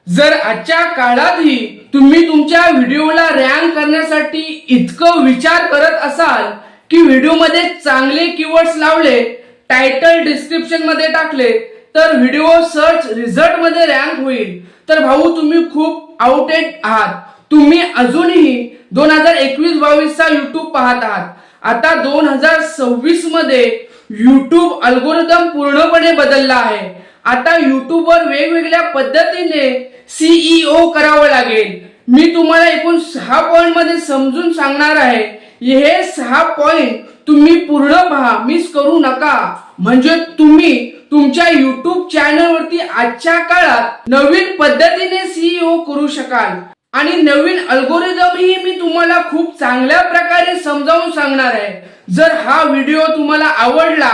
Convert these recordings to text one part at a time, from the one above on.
जर आजच्या काळातही तुम्ही तुमच्या व्हिडिओला रँक करण्यासाठी इतकं विचार करत असाल की व्हिडिओमध्ये चांगले कीवर्ड्स लावले, टायटल डिस्क्रिप्शन मध्ये टाकले तर व्हिडिओ सर्च रिझल्ट मध्ये रँक होईल, तर भाऊ तुम्ही खूप आउटेड आहात. तुम्ही अजूनही 2021-22 चा युट्यूब पाहत आहात. आता 2026 मध्ये युट्यूब अल्गोरिदम पूर्णपणे बदलला आहे. आता युट्यूबवर वेगवेगळ्या पद्धतीने सीईओ करावं लागेल. मी तुम्हाला एकूण 6 पॉइंट मध्ये समजून सांगणार आहे. हे 6 पॉइंट तुम्ही पूर्ण पहा, मिस करू नका. म्हणजे तुम्ही तुमच्या युट्यूब चॅनलवरती आजच्या काळात नवीन पद्धतीने सीईओ करू शकाल. आणि नवीन अल्गोरिदम ही मी तुम्हाला खूप चांगल्या प्रकारे समजावून सांगणार आहे. जर हा व्हिडिओ तुम्हाला आवडला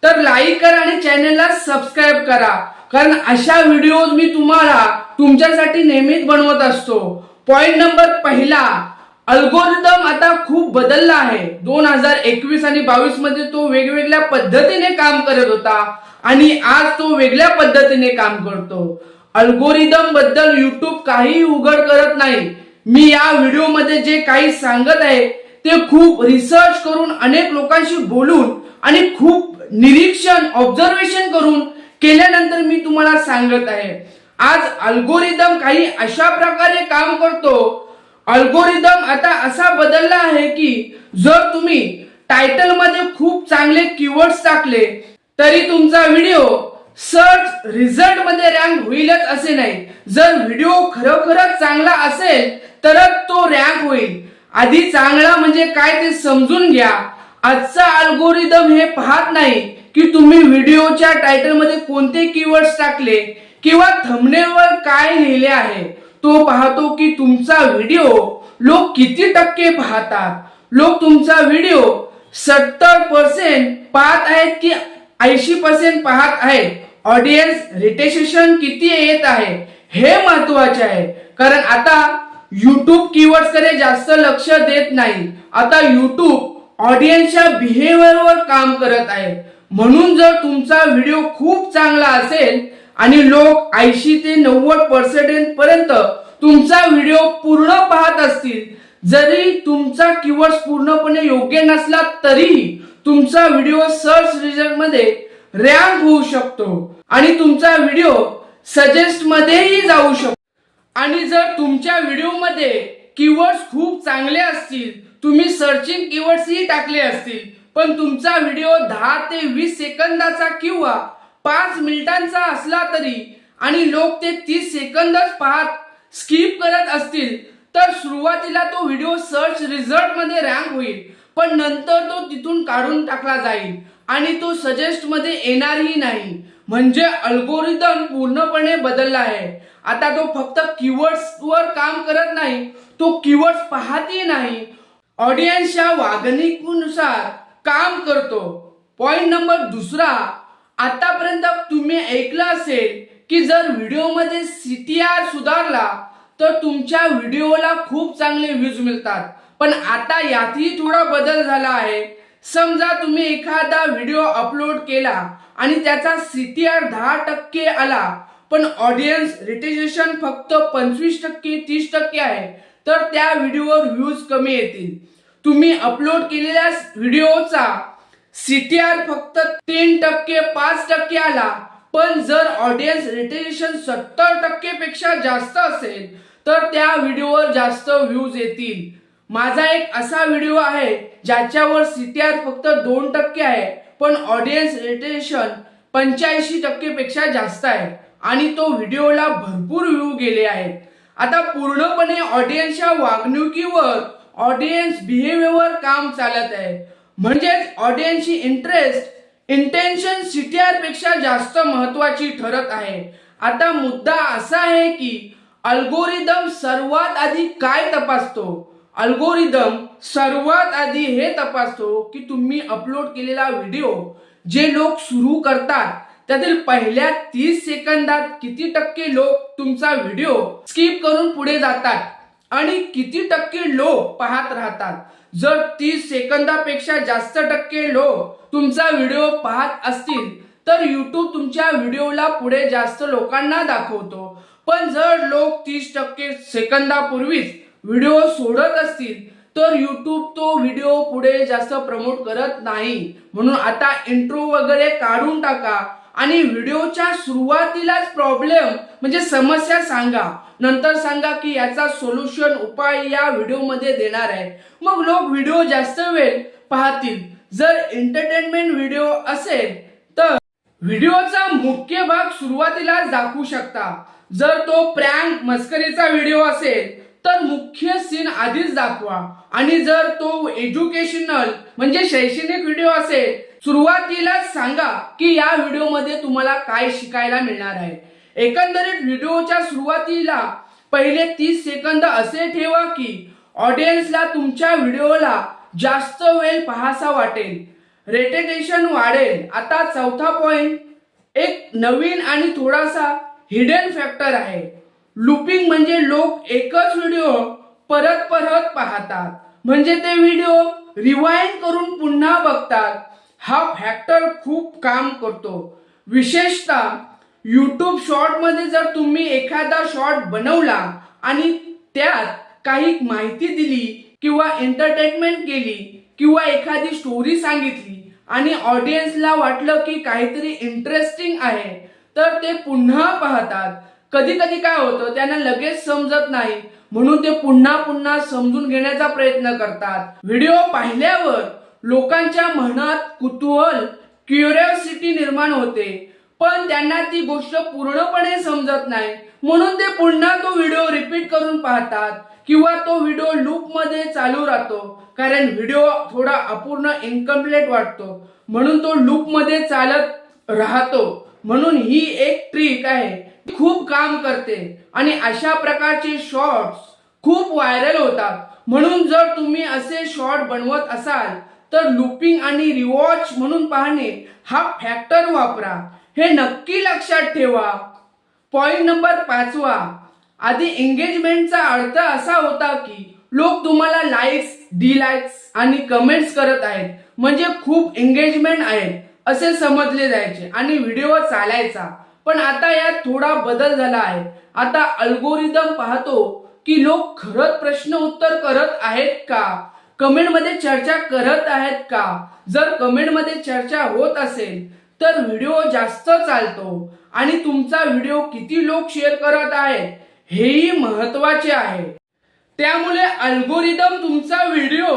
तर लाईक करा आणि चॅनलला सबस्क्राईब करा, कारण अशा व्हिडिओ मी तुम्हाला तुमच्यासाठी नेहमीच बनवत असतो. पॉइंट नंबर पहिला, अल्गोरिदम आता खूप बदलला आहे. 2021 आणि 22 मध्ये तो वेगवेगळ्या पद्धतीने काम करत होता आणि आज तो वेगळ्या पद्धतीने काम करतो. अल्गोरिदम बद्दल युट्यूब काही उघड करत नाही. मी या व्हिडिओमध्ये जे काही सांगत आहे ते खूप रिसर्च करून, अनेक लोकांशी बोलून आणि खूप निरीक्षण ऑब्झर्वेशन करून केल्यानंतर मी तुम्हाला सांगत आहे. आज अल्गोरिदम काही अशा प्रकारे काम करतो. अल्गोरिदम आता असा बदलला आहे की जर तुम्ही टायटल मध्ये खूप चांगले कीवर्ड्स टाकले तरी तुमचा व्हिडिओ सर्च रिझल्ट मध्ये रँक होईलच असे नाही. जर व्हिडिओ खरोखरच चांगला असेल तरच तो रँक होईल. आधी चांगला म्हणजे काय ते समजून घ्या. आजचा अल्गोरिदम हे पाहत नाही की तुम्ही व्हिडिओच्या टायटल मध्ये कोणते कीवर्ड्स टाकले किंवा थंबनेलवर काय लिहिले आहे. तो पाहतो की तुमचा व्हिडिओ लोक किती टक्के पाहतात. लोक तुमचा व्हिडिओ 70% पाहत आहेत की 80% पाहत आहेत. ऑडियन्स रिटेन्शन किती येत आहे हे महत्वाचे आहे. कारण आता युट्यूब कीवर्ड्स कडे जास्त लक्ष देत नाही. आता युट्यूब ऑडियन्सच्या बिहेवियरवर काम करत आहे. म्हणून जर तुमचा व्हिडिओ खूप चांगला असेल आणि लोक 80 ते 90% पर्यंत तुमचा व्हिडिओ पूर्ण पाहत असतील, जरी तुमचा कीवर्ड्स पूर्णपणे योग्य नसला तरीही तुमचा व्हिडिओ सर्च रिझल्ट मध्ये रँक होऊ शकतो आणि तुमचा व्हिडिओ सजेस्ट मध्येही जाऊ शकतो. आणि जर तुमच्या व्हिडिओ मध्ये कीवर्ड्स खूप चांगले असतील, तुम्ही सर्चिंग कीवर्ड्स ही टाकले असतील, पण तुमचा व्हिडिओ 10 ते 20 सेकंदाचा किंवा 5 मिनिटांचा असला तरी आणि लोक ते 30 सेकंदच पाहत स्किप करत असतील, तर सुरुवातीला तो व्हिडिओ सर्च रिझल्ट मध्ये रँक होईल, पण नंतर तो तिथून काढून टाकला जाईल आणि तो सजेस्ट मध्ये येणारही नाही. म्हणजे अल्गोरिदम पूर्णपणे बदलला आहे. आता तो फक्त कीवर्ड्स वर काम करत नाही, तो कीवर्ड्स पाहतही नाही, ऑडियन्सच्या वागणुकीनुसार काम करतो. पॉइंट नंबर दुसरा, आतापर्यंत तुम्ही ऐकलं असेल की जर व्हिडिओमध्ये CTR सुधारला तर तुमच्या व्हिडिओला खूप चांगले व्ह्यूज मिळतात. पण आता यातही थोडा बदल झाला आहे. समजा तुम्ही एखादा व्हिडिओ अपलोड केला आणि त्याचा CTR 10% आला, पण ऑडियन्स रिटेन्शन फक्त 25%, 30% आहे, तर त्या व्हिडिओवर व्ह्यूज कमी येतील. तुम्ही अपलोड केलेल्या व्हिडिओचा CTR फक्त 3%, 5% आला, पण जर ऑडियन्स रिटेन्शन 70% पेक्षा जास्त असेल तर त्या व्हिडिओवर जास्त व्ह्यूज येतील. माझा एक असा व्हिडिओ आहे ज्याच्यावर CTR फक्त 2% आहे, पण ऑडियन्स रिटेन्शन 85% पेक्षा जास्त आहे आणि तो व्हिडिओला भरपूर व्ह्यू गेले आहेत. आता पूर्णपणे ऑडियन्सच्या वागणुकीवर, ऑडियन्स बिहेवियरवर काम चालत आहे. म्हणजेच ऑडियन्सची इंटेन्शन CTR पेक्षा जास्त महत्वाची ठरत आहे. आता मुद्दा असा आहे की अल्गोरिदम सर्वात आधी काय तपासतो. अल्गोरिदम सर्वात आधी हे तपासतो की तुम्ही अपलोड केलेला व्हिडिओ जे लोक सुरू करतात त्यातील पहिल्या 30 सेकंदात किती टक्के लोक तुमचा व्हिडिओ स्किप करून पुढे जातात आणि किती टक्के लोक पाहत राहतात. जर 30 सेकंदापेक्षा जास्त टक्के लोक तुमचा व्हिडिओ पाहत असतील तर YouTube तुमच्या व्हिडिओला पुढे जास्त लोकांना दाखवतो. पण जर लोक 30% सेकंदापूर्वीच व्हिडिओ सोडत असतील तर युट्यूब तो व्हिडिओ पुढे जास्त प्रमोट करत नाही. म्हणून आता इंट्रो वगैरे काढून टाका आणि व्हिडिओच्या सुरुवातीलाच प्रॉब्लेम म्हणजे समस्या सांगा, नंतर सांगा की याचा सोल्युशन उपाय या व्हिडिओमध्ये देणार आहे. मग लोक व्हिडिओ जास्त वेळ पाहतील. जर एंटरटेनमेंट व्हिडिओ असेल तर व्हिडिओचा मुख्य भाग सुरुवातीलाच दाखवू शकता. जर तो प्रँक मस्करीचा व्हिडिओ असेल तर मुख्य सीन आधीच दाखवा. आणि जर तो एज्युकेशनल म्हणजे शैक्षणिक व्हिडिओ असेल सुरुवातीलाच सांगा की या व्हिडिओमध्ये तुम्हाला काय शिकायला मिळणार आहे. एकंदरीत व्हिडिओच्या सुरुवातीला पहिले 30 सेकंद असे ठेवा की ऑडियन्सला तुमच्या व्हिडिओला जास्त वेळ पाहासा वाटेल, रेटेशन वाढेल. आता चौथा पॉइंट एक नवीन आणि थोडासा हिडन फॅक्टर आहे. लूपिंग म्हणजे लोक एकच व्हिडिओ परत परत पाहतात, म्हणजे ते व्हिडिओ रिवाइंड करून पुन्हा बघतात. हा फॅक्टर खूप काम करतो. विशेषतः युट्यूब शॉर्ट मध्ये जर तुम्ही एखादा शॉर्ट बनवला आणि त्यात काही माहिती दिली किंवा एंटरटेनमेंट केली किंवा एखादी स्टोरी सांगितली आणि ऑडियन्सला वाटलं की काहीतरी इंटरेस्टिंग आहे तर ते पुन्हा पाहतात. कधी कधी काय होतं त्यांना लगेच समजत नाही म्हणून ते पुन्हा पुन्हा समजून घेण्याचा प्रयत्न करतात. व्हिडिओ पाहिल्यावर लोकांच्या मनात कुतूहल क्युरिओसिटी निर्माण होते, पण त्यांना ती गोष्ट पूर्णपणे समजत नाही म्हणून ते पुन्हा तो व्हिडिओ रिपीट करून पाहतात किंवा तो व्हिडिओ लूप मध्ये चालू राहतो. कारण व्हिडिओ थोडा अपूर्ण इनकम्प्लीट वाटतो म्हणून तो लूप मध्ये चालत राहतो. म्हणून ही एक ट्रिक आहे, खूप काम करते आणि अशा प्रकारचे शॉर्ट्स खूप व्हायरल होतात. म्हणून जर तुम्ही असे शॉर्ट बनवत असाल तर लूपिंग आणि रिवॉच म्हणून पाहणे हा फॅक्टर वापरा. हे नक्की लक्षात ठेवा. पॉइंट नंबर 5, आधी एंगेजमेंटचा अर्थ असा होता की लोक तुम्हाला लाईक्स, डिलाईक्स आणि कमेंट्स करत आहेत म्हणजे खूप एंगेजमेंट आहेत असे समजले जायचे आणि व्हिडिओ चालायचा. पण आता यात थोडा बदल झाला आहे. आता अल्गोरिदम पाहतो की लोक खरंच प्रश्न उत्तर करत आहेत का, कमेंट मध्ये चर्चा करत आहेत का. जर कमेंट मध्ये चर्चा होत असेल तर व्हिडिओ जास्त चालतो आणि तुमचा व्हिडिओ किती लोक शेअर करत आहेत हेही महत्वाचे आहे. त्यामुळे अल्गोरिदम तुमचा व्हिडिओ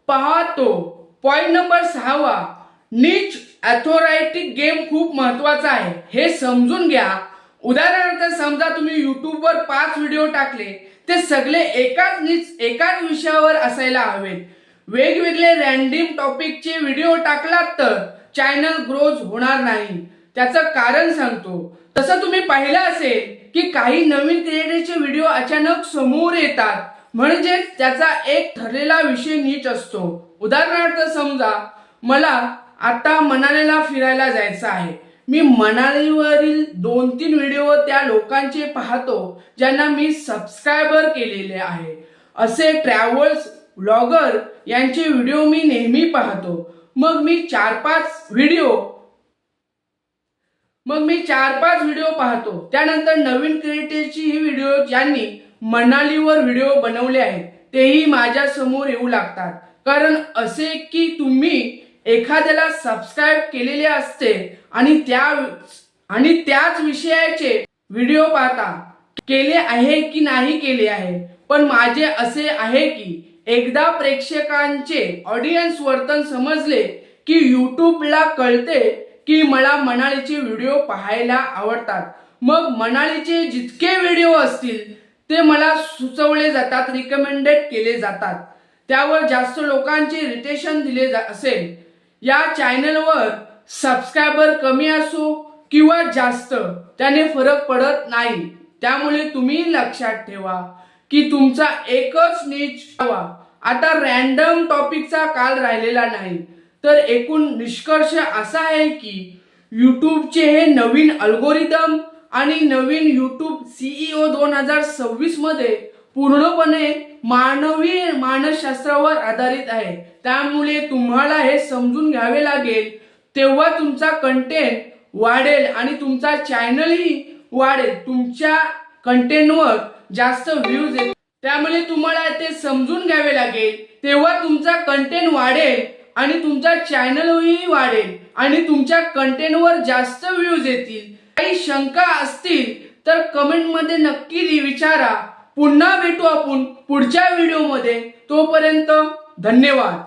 पाहतो. पॉइंट नंबर 6, निच अथॉरिटिक गेम खूप महत्वाचा आहे. हे समजून घ्या. उदाहरणार्थ समजा तुम्ही युट्यूबवर 5 व्हिडिओ टाकले, ते सगळे एकाच विषयावर असायला हवेत. वेगवेगळे रॅन्डम टॉपिकचे व्हिडिओ टाकलात तर चॅनल ग्रोथ होणार नाही. त्याचं कारण सांगतो. तसं तुम्ही पाहिलं असेल की काही नवीन क्रिएटरचे व्हिडिओ अचानक समोर येतात म्हणजे त्याचा एक ठरलेला विषय नीच असतो. उदाहरणार्थ समजा मला आता मनालीला फिरायला जायचं आहे. मी मनालीवरील 2-3 व्हिडिओ त्या लोकांचे पाहतो ज्यांना मी सबस्क्रायबर केलेले आहे. असे ट्रॅव्हल्स व्लॉगर यांचे व्हिडिओ मी नेहमी पाहतो. मग मी 4-5 व्हिडिओ पाहतो. त्यानंतर नवीन क्रिएटरची ही व्हिडिओ ज्यांनी मनालीवर व्हिडिओ बनवले आहेत तेही माझ्या समोर येऊ लागतात. कारण असे की तुम्ही एखाद्याला सबस्क्राईब केलेले असते आणि त्याच विषयाचे व्हिडिओ पाहता. केले आहे की नाही केले आहे, पण माझे असे आहे की एकदा प्रेक्षकांचे ऑडियन्स वर्तन समजले की युट्यूबला कळते की मला मनालीचे व्हिडिओ पाहायला आवडतात. मग मनालीचे जितके व्हिडिओ असतील ते मला सुचवले जातात, रिकमेंडेड केले जातात. त्यावर जास्त लोकांचे रिटेशन दिले असेल. या चॅनलवर सबस्क्रायबर कमी असो किंवा जास्त त्याने फरक पडत नाही. त्यामुळे तुम्ही लक्षात ठेवा की तुमचा एकच निच हवा. आता रॅन्डम टॉपिकचा काल राहिलेला नाही. तर एकूण निष्कर्ष असा आहे की युट्यूबचे हे नवीन अल्गोरिदम आणि नवीन युट्यूब CEO 2026 मध्ये पूर्णपणे मानवी मानसशास्त्रावर आधारित आहे. त्यामुळे तुम्हाला हे समजून घ्यावे लागेल, तेव्हा तुमचा कंटेंट वाढेल आणि तुमचा चॅनलही वाढेल. तुमच्या कंटेंटवर जास्त व्ह्यूज येतील. त्यामुळे तुम्हाला ते समजून घ्यावे लागेल, तेव्हा तुमचा कंटेंट वाढेल आणि तुमचा चॅनलही वाढेल आणि तुमच्या कंटेंटवर जास्त व्ह्यूज येतील. काही शंका असतील तर कमेंटमध्ये नक्की विचारा. पुन्हा भेटू आपण पुढच्या व्हिडिओमध्ये. तोपर्यंत धन्यवाद.